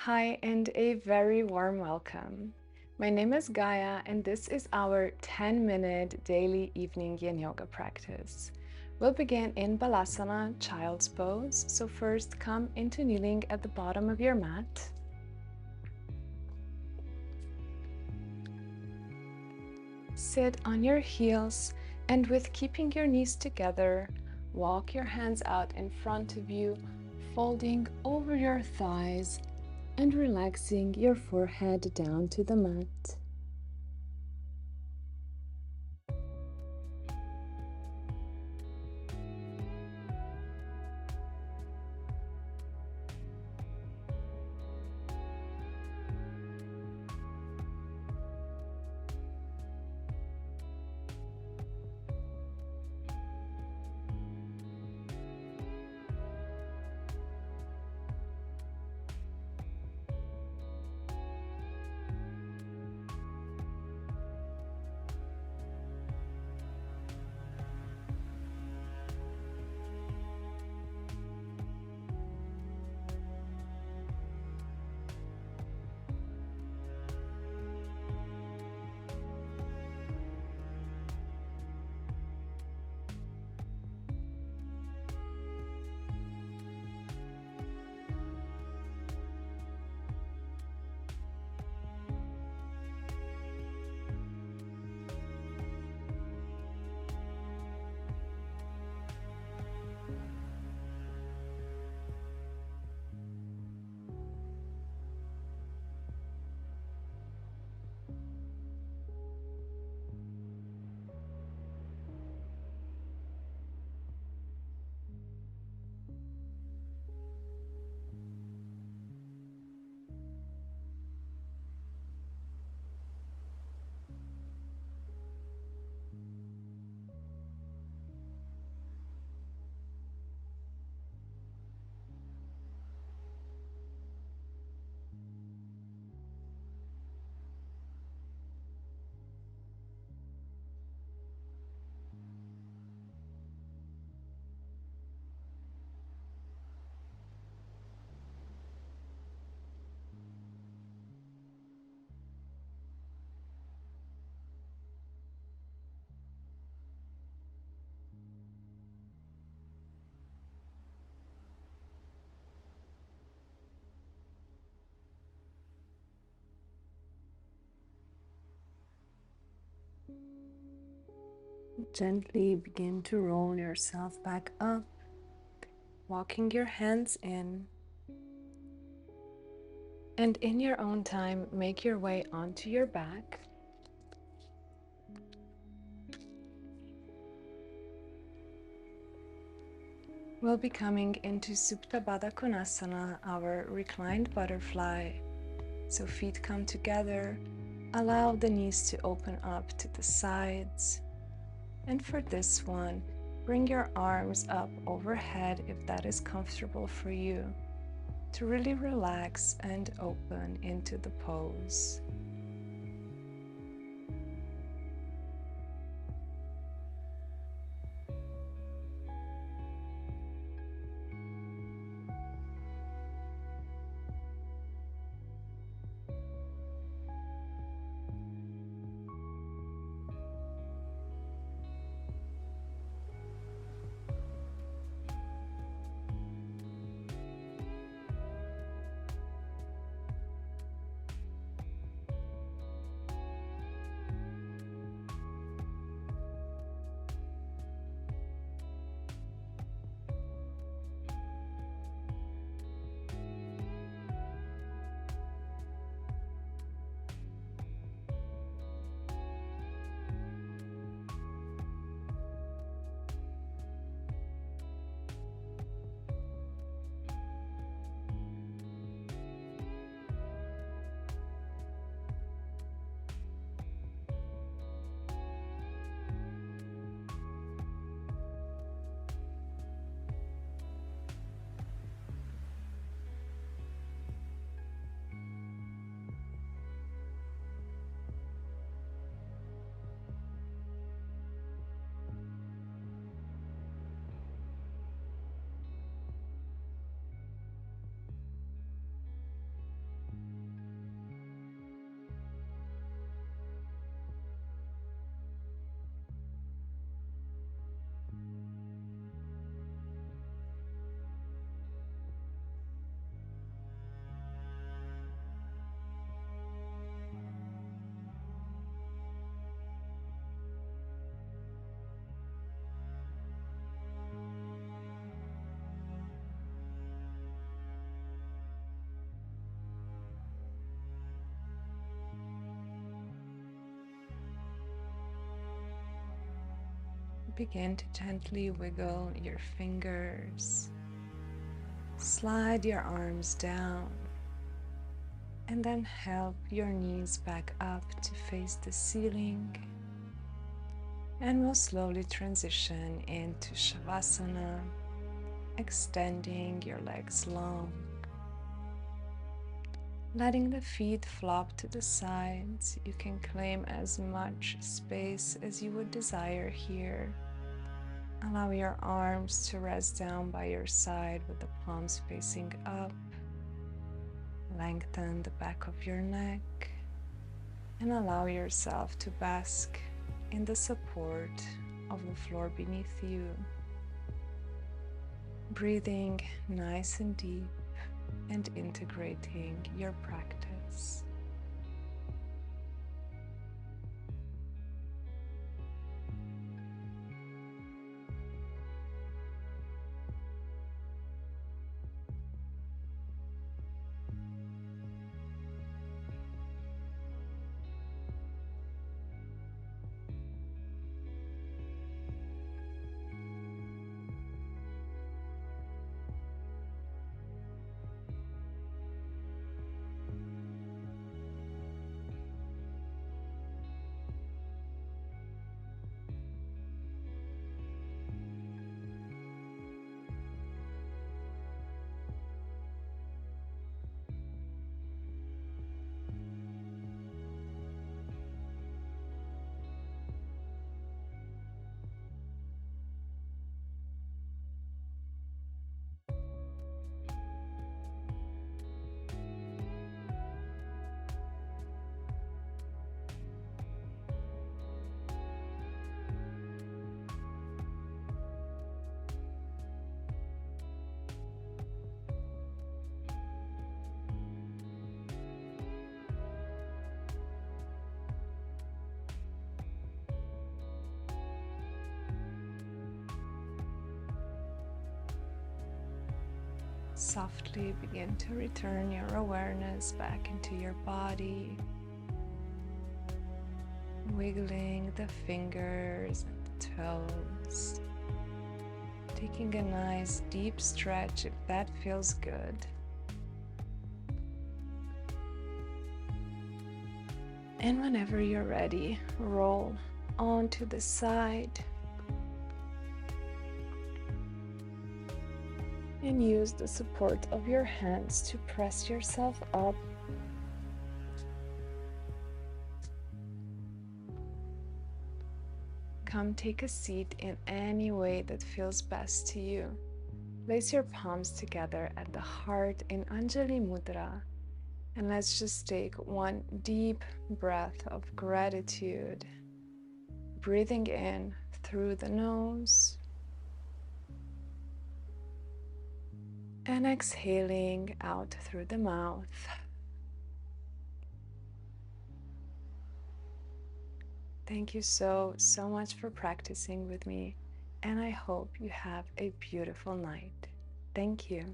Hi, and a very warm welcome. My name is Gaia, and this is our 10-minute daily evening yin yoga practice. We'll begin in Balasana, child's pose. So first, come into kneeling at the bottom of your mat. Sit on your heels, and with keeping your knees together, walk your hands out in front of you, folding over your thighs and relaxing your forehead down to the mat. Gently begin to roll yourself back up, walking your hands in. And in your own time, make your way onto your back. We'll be coming into Supta Baddha Konasana, our reclined butterfly. So feet come together, allow the knees to open up to the sides. And for this one, bring your arms up overhead if that is comfortable for you, to really relax and open into the pose. Begin to gently wiggle your fingers. Slide your arms down and then help your knees back up to face the ceiling. And we'll slowly transition into Shavasana, extending your legs long, letting the feet flop to the sides. You can claim as much space as you would desire here. Allow your arms to rest down by your side with the palms facing up. Lengthen the back of your neck and allow yourself to bask in the support of the floor beneath you. Breathing nice and deep and integrating your practice. Softly begin to return your awareness back into your body, wiggling the fingers and the toes, taking a nice deep stretch if that feels good. And whenever you're ready, roll onto the side. And use the support of your hands to press yourself up. Come take a seat in any way that feels best to you. Place your palms together at the heart in Anjali Mudra. And let's just take one deep breath of gratitude. Breathing in through the nose. And exhaling out through the mouth. Thank you so much for practicing with me, and I hope you have a beautiful night. Thank you.